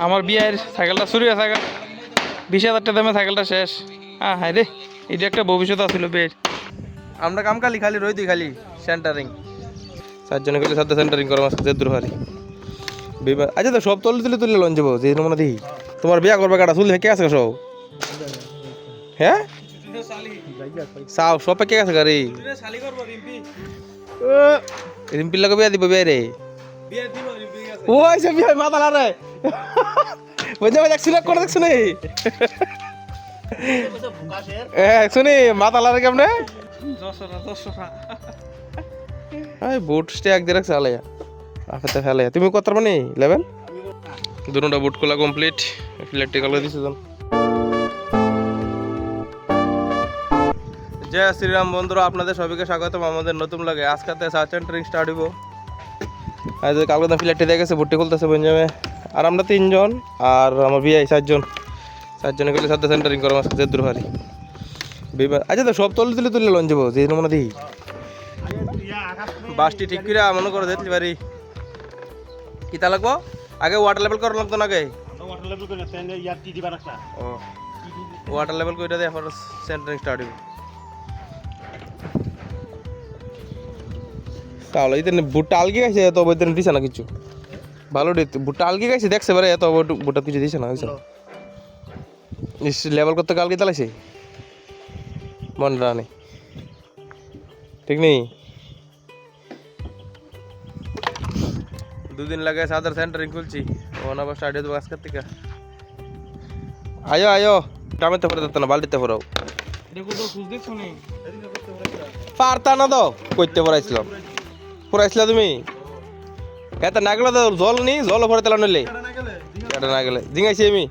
আমার বিয়ের সাইকেলটা চুরি হয়ে থাকা 20,000 টাকা দামে সাইকেলটা শেষ। হ্যাঁ রে, এটা একটা ভবিষ্যৎ আছিল বেশ। আমরা কাম খালি রই দিই খালি সেন্টারিং 4 জনে গেলে 7 সেন্টারিং করো আজকে দূর হারি বিমান। আচ্ছা তো সব তুলে লঞ্চ যাবো যে নমুনা দিই। তোমার বিয়া করবে কাটা চুল কে আছে সব? হ্যাঁ সাও সব কে আছে গাড়ি রিম্পির লাগে বিয়া দিব বিয়া রে। ও আইসা বিয়া মাথা লারে বুঝে ভাই সিলেক্ট করে দেখছ নি? শুনি মাথা লারে কেমনে বুট স্ট্যাক দিয়ে রাখছে আলাইয়া আপনি ফেলে। তুমি কত মানে লেভেল দুটোটা বুট খোলা কমপ্লিট ইলেকট্রিক্যাল করে দিছো। জয় শ্রীরাম বন্ধুরা, আপনাদের সবাইকে স্বাগতম আমাদের নতুন লাগে। আজকে সার্চ সেন্টারিং স্টার্ট হইব। আজ কালকে তো ফ্ল্যাটে দিয়ে গেছে ভর্তি খুলতেছে বঞ্জামে। আর আমরা 3 জন আর আমার বিয়ে 4 জনে গেলে 7 সেন্টারিং করো আজকে দূর হারি বিমান। আচ্ছা তো সব তুলে লঞ্চ যাবো যে নমুনা দিই। বাসটি ঠিক করে মনে করে দেখতে পারি কিতা লাগবো। আগে ওয়াটার লেভেল করা লাগতো না আগে ওয়াটার লেভেল করে দিয়ে সেন্টারিং স্টার্ট হইব। তাহলে ইতেন বুটটা আলগি গাইছে এত বইতেন দিছে না কিছু ভালো বুটটা আলগি গাইছে দেখছে বারে এত বুটটা কিছু দিছে না হইছে লেভেল করতে কালকে চালাইছে মন রানে ঠিক নেই। 2 দিন লাগে সাদার সেন্টারিং খুলছি ওনা আবার স্টার্ট হইব আজকের থেকে। আয়ো টামেতে পরে দিত না বালতিতে পড়াও পারতা না তো কইতে পড়াইছিলাম তুমি এত না গেলে তো জল নি জল ভরে তেলা নইলে এটা না গেলে জিঙাইছি আমি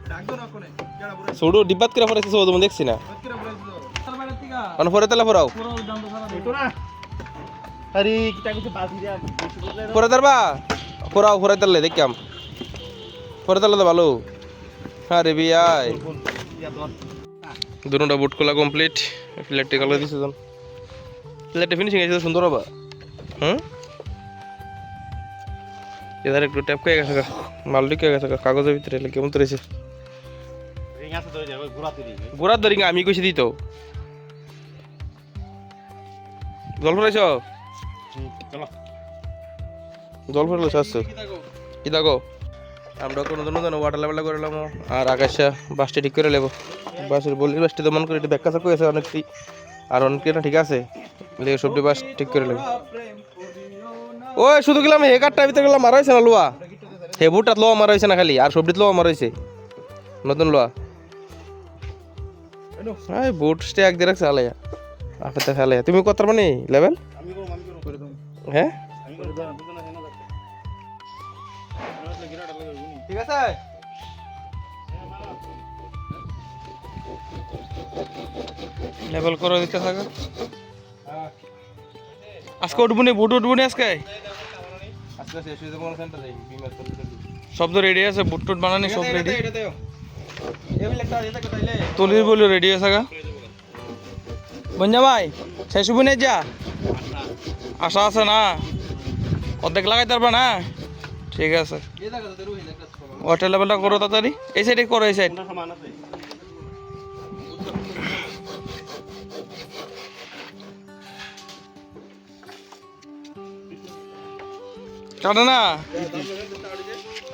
ছোটো ডিব্বাত করে পড়াইছি তুমি দেখছি না ভরে তেলা পড়াও পরে তারবা পড়াও ভরে তেলে দেখাম পরে তেলে তো ভালো। আরে বিয়াই দুটোটা বুট খোলা কমপ্লিট ইলেকট্রিক্যাল করে দিছে প্লেটে ফিনিশিং আছে সুন্দর হবে। এধারে একটু ট্যাপ কে গেছে মাল ঢুকে গেছে কাগজের ভিতরে কেমন তো রয়েছে গোড়ার দরিং আমি কইছি দিত জল ফরাইছ জল ফরাইল আসছো কি দেখো আমরা কোনো দিনও ওয়াটার লেভেলটা করে নিলাম আর আকাশা বাসটা ঠিক করে নেবো। বাসের বলি বাসটি তো মন করে একটু ব্যাখ্যা করেছে অনেকটি আর অনেকটি না ঠিক আছে সবটি বাস ঠিক করে নেবো। ওই শুধু গেলাম হে কাঠটা ভিতরে গেলাম মারা হয়েছে না লোয়া হে বুটটাত লোয়া মারা হয়েছে না খালি আর সবটিত লোয়া মারা হয়েছে নতুন লোয়া বুট স্ট্যাক দিয়ে রাখছে আলাইয়া আপনি ফেলে। তুমি কত মানে লেভেল হ্যাঁ ঠিক আছে লেভেল করে দিতে থাকো। আজকে উঠবুনি বুট উঠবুনি আজকে সব তো রেডি আছে বুট টুট বানানি সব রেডি তলির বলে রেডি আছে গা বঞ্জা ভাই শেষ বুনে যা আশা আছে না অর্ধেক লাগাই পারবা না ঠিক আছে ওয়াটার লেভেলটা করো তাড়াতাড়ি এই সাইডে করো এই সাইড কাটে না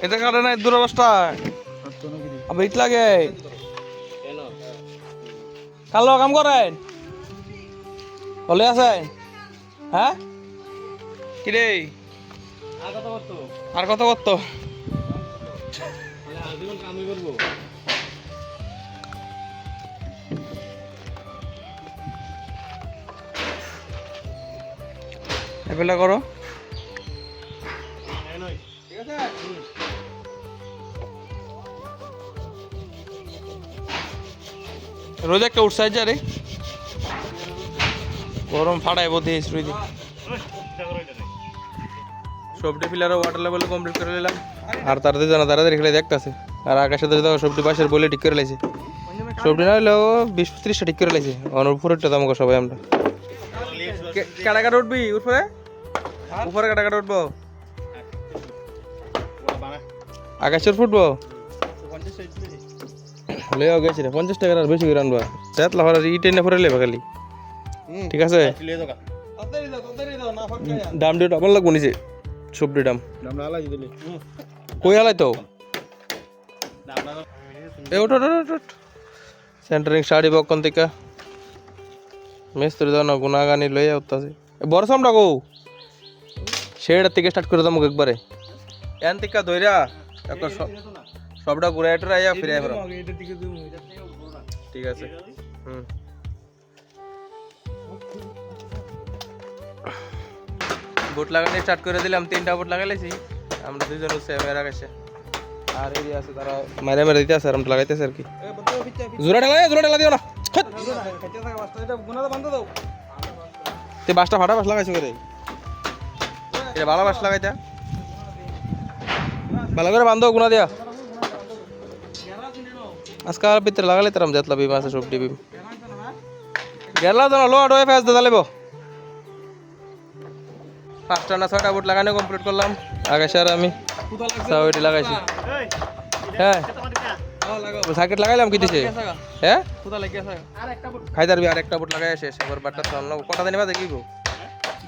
এটা কাটে না দূর অবস্থা আবার ইট লাগে কালো কাম করেন ভালো আছে হ্যাঁ কি রে আর কত করতো এগুলা করো রোজ একটা উৎসাহ যা রে গরম ফাটাই বোধ সবটি ফিলারও ওয়াটার লেভেল কমপ্লিট করে নিলাম আর তাড়াতাড়ি জানা তাড়াতাড়ি খেলে দেখতেছে আর আকাশে দেখো সবটি বাসের বলে ঠিক করে লাইছে সবটি না হলেও 20-30টা ঠিক করে লাইছে অনুপুরেরটা দাম সবাই আমরা কাটা উঠবি উপরে উপরে কাটা উঠবো আকাশের ফুটবো লইয়া গেছি রে 50 টাকার আর বেশি করে আনবা তেতলা হরা ইটে না পরে লেবা খালি ঠিক আছে দাম দিয়ে ডাবল লাগবো নিচে সবজি দাম কই আলাই তো এ ওঠ সেন্টারিং শাড়ি বকন থেকে মিস্ত্রি দাও না গুনাগানি লইয়া উঠতাছে বড় সামটা গো শেড থেকে স্টার্ট করে দাম একবারে এন থেকে ধইরা একটা সবটা ঘুরে এটা আইয়া ফিরে আইবা ঠিক আছে বুট লাগানো স্টার্ট করে দিলাম 3টা বুট লাগাইছি আমরা দুইজন হচ্ছে মেরা গেছে আর এই আছে তারা মারে মারে দিতে আছে আর আমরা লাগাইতেছে আর কি জোড়া ঢালা দিও না তে বাসটা ফাটা বাস লাগাইছো করে এটা ভালো বাস লাগাইতা ভালো করে বান্ধব গুনা দিয়া আজকাল ভিতরে লাগালে তারাম যেতলা বিম আছে সব ডিবিম গেলা তো লোড হয়ে ফেস দে দালিব 5টা না 6টা বুট লাগানো কমপ্লিট করলাম আগে স্যার আমি সাউডি লাগাইছি হ্যাঁ সার্কিট লাগাইলাম কি দিছে হ্যাঁ কোথা লাগি আছে আরেকটা বুট খাইদারবি আরেকটা বুট লাগাই শেষ এবার বাটটা চললো কটা দিন বাদে কি গো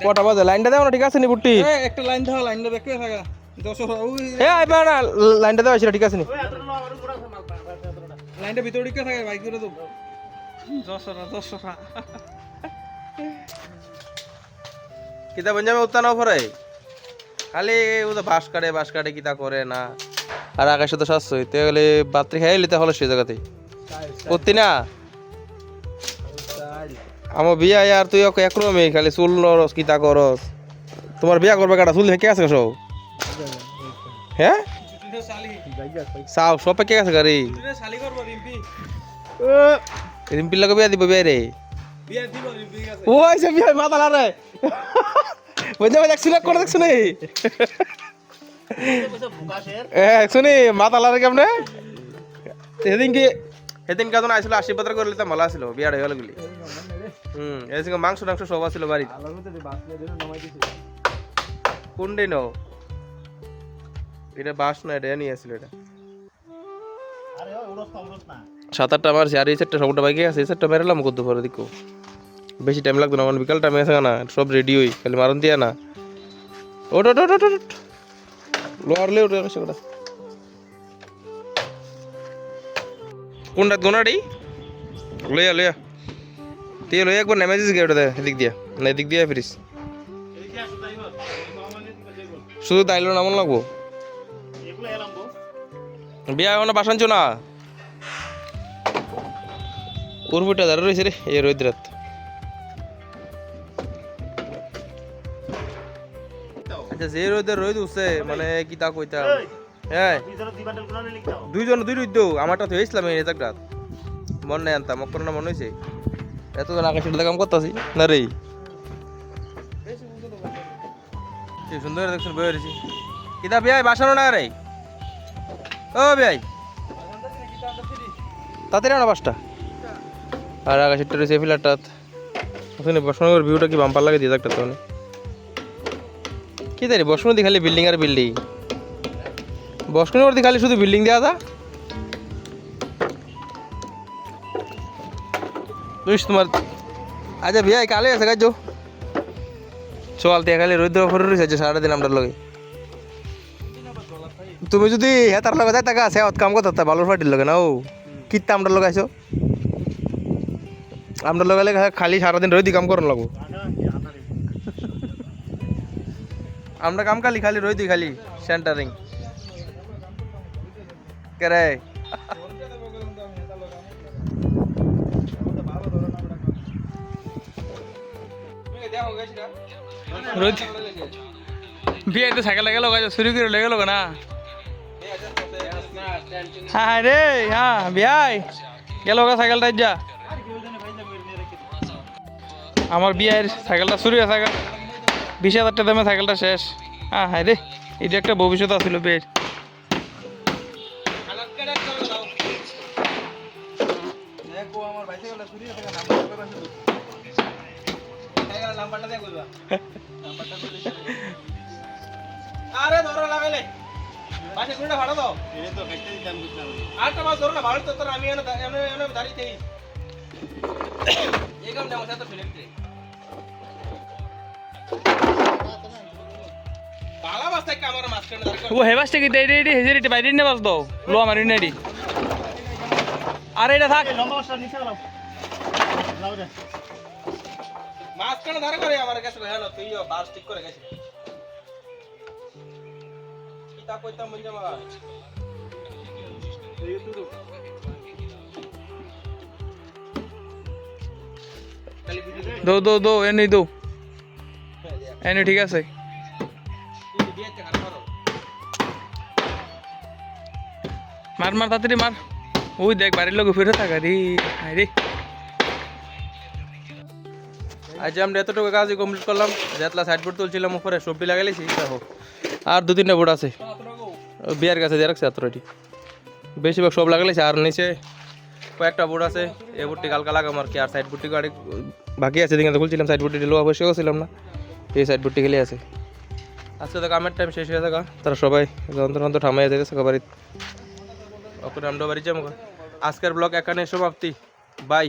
কটা বাজে লাইনটা দাও না ঠিক আছে নি বুটটি একটা লাইন দাও লাইনটা দেখবে থাকা 10 এ আইবা না লাইনটা দাও আছে ঠিক আছে নি লাইনটা ভিতরে ঢুকে থাকে বাইক করে দাও 10 কিতা বঞ্জামে উত্তা নাও পরে খালি ও তো বাস কাটে কিতা করে না আর আকাশে তো সাতশো তে গেলে বাত্রি খাই লিতে হলো সেই জায়গাতে করতি না আমার বিয়া আর তুই ওকে একরমে খালি চুল লরস কিতা করস তোমার বিয়া করবে কাটা চুল কে আছে সব হ্যাঁ সাও সব কে আছে গাড়ি রিম্পি লাগে বিয়া দিব বিয়া রে ও আইছে বিয়া মাথা লারে বঞ্জা দেখছিস করে দেখছ নি শুনি মাথা লাগে কেমনে সেদিন কেজন আইছিল আশীর্বাদ করলে তো ভালো আছিল বিয়ার হয়ে গেল গুলি এদিকে মাংস টাংস সব আছিল বাড়ি কোন দিন এটা বাস না এটা নিয়ে আসছিল এটা 7-8টা আমার আর এই সেটটা সবটা বাইকে আছে এই সেটটা মেরালাম করতে পারো দেখো বেশি টাইম লাগতো না আমার বিকাল টাইমে আছে না সব রেডি হই খালি মারন দিয়া না ওট লোয়ার লে উঠে গেছে ওটা কোনটা গোনাডি লইয়া তুই লইয়া একবার নেমে যাস গেট দে এদিক দিয়া না এদিক দিয়া ফিরিস শুধু দাইলো নামন লাগবো বিয়া এখন বাসানছো না পুরপুরটা দাঁড়া রয়েছে রে এই রোদ্রাত আচ্ছা যে রোদ উঠছে মানে কিতা কইতা হ্যাঁ দুই রোদ আমারটা তো হয়েছিলাম এই জায়গা মন নাই আনতাম মক না মনে হয়েছে এতজন আকাশে কাম করতেছি না রে সুন্দর দেখছেন বই রয়েছি কিতা বিয়াই বাসানো না রে ও বিয়াই তাড়াতাড়ি না বাসটা আর আকাশেরটা রয়েছে ফিলারটাত ওখানে বসানোর ভিউটা কি বাম্পার লাগে দিয়ে একটা তো কি জানি বসমতি খালি বিল্ডিং আর বিল্ডিং বসমতি খালি শুধু বিল্ডিং দেওয়া যা বুঝিস তোমার আচ্ছা বিয়া কালে আছে কাজ চল দিয়ে খালি রোদ্র ফরে রয়েছে সারাদিন আমরা লগে তুমি যদি হেতার লগে যাই টাকা আছে কাম করতে বালুর ফাটির লগে না ও কিতা আমরা লগাইছো আমরা লগালে খালি সারাদিন রোদি কাম করার লাগবো আমরা কাম খালি রই দিই খালি সেন্টারিং করে বিয়ে তো সাইকেল লাগে লগাই শুরু করে লেগে লোক না হ্যাঁ রে হ্যাঁ বিয়াই গেল সাইকেলটা যা আমার বিয়ের সাইকেলটা শুরু হয়ে সাইকেল 20,000 টাকা দামে সাইকেলটা শেষ হ্যাঁ রে এটা একটা ভবিষ্যৎ আছিল বেশ আরে ধরো লাগাইলে পাশে গুড়া ভাড়া দাও আরেকটা মাছ ধরো না ভাড়া তো তোর আমি এনে দাঁড়িয়েই এই কাম আমার সাথে ফেলে দিতে পালা বাস থেকে আমার মাছ কেন দরকার ও হেবাসটা কি দেই দেই হেজেরিটি বাইরে নে বাস দাও লো আমার নেডি আরে এটা থাক লম্বা মাছটা নিচে লাও লাও রে মাছ কেন ধরে করে আমার কাছে হলো তুইও বাস ঠিক করে গেছিস তা কইতাম বল জামা এই তুই দো দো দো এনে দো এনে ঠিক আছে মার মার তাড়াতাড়ি মার ওই দেখ বাড়ির লোক ফিরে থাকা রে রে আজ আমরা এতটুকু কাজই কমপ্লিট করলাম যেতলা সাইড বোর্ড তুলছিলাম উপরে সবজি লাগাইছি দেখো আর 2-3টা বোর্ড আছে বিয়ার কাছে দিয়ে রাখছে এতটি বেশিরভাগ সব লাগাইছে আর নিচে কয়েকটা বোর্ড আছে এই বোর্ডটি কালকা লাগাম আর কি আর সাইড বোর্ডটি গাড়ি বাকি আছে দিকে খুলছিলাম সাইড বোর্ডটি লো অবশ্যই ছিলাম না এই সাইড বোর্ডটি খেলে আছে আজকে তো কামের টাইম শেষ হয়ে থাকা তারা সবাই যন্ত্র ঠামাইয়া যেতেছে বাড়িতে ওখানে আমরা বাড়ি যাবো আজকের ব্লগ এখানে সমাপ্তি বাই